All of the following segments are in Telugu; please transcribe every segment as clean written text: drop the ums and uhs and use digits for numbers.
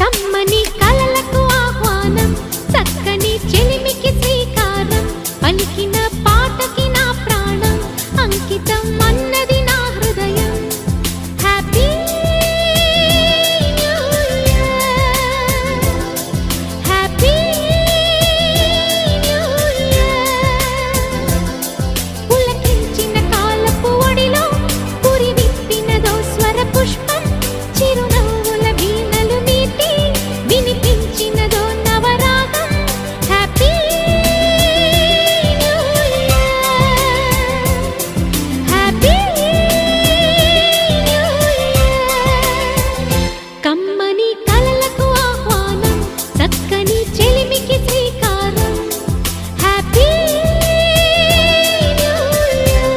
కమ్మని కలలకు ఆహ్వానం చక్కని చెలిమికి శ్రీకారం పలికిన పాటకి నా ప్రాణం అంకితం అన్నది నా హృదయం happy new year happy new year పులకించిన కాలపు ఒడిలో పురి విప్పినదో స్వర పుష్పం చిరునవ్వుల వీణలు మీటి వినిపించినదో నవరాగం happy new year happy new year కమ్మని కలలకు ఆహ్వానం చక్కని చెలిమికి శ్రీకారం హ్యాపీ న్యూ ఇయర్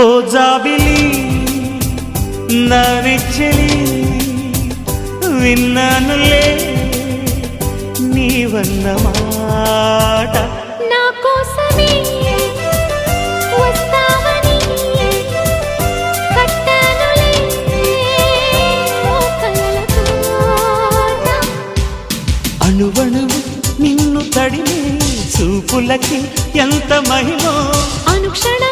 ఓ జాబిలి నరిచెలి విన్నానులే నీవన్న మాట నా కోసమే వస్తావని కట్టానులే ఓ కలల తోట అణువణువు నిన్ను తడిమే చూపులకి ఎంత మహిమో అనుక్షణ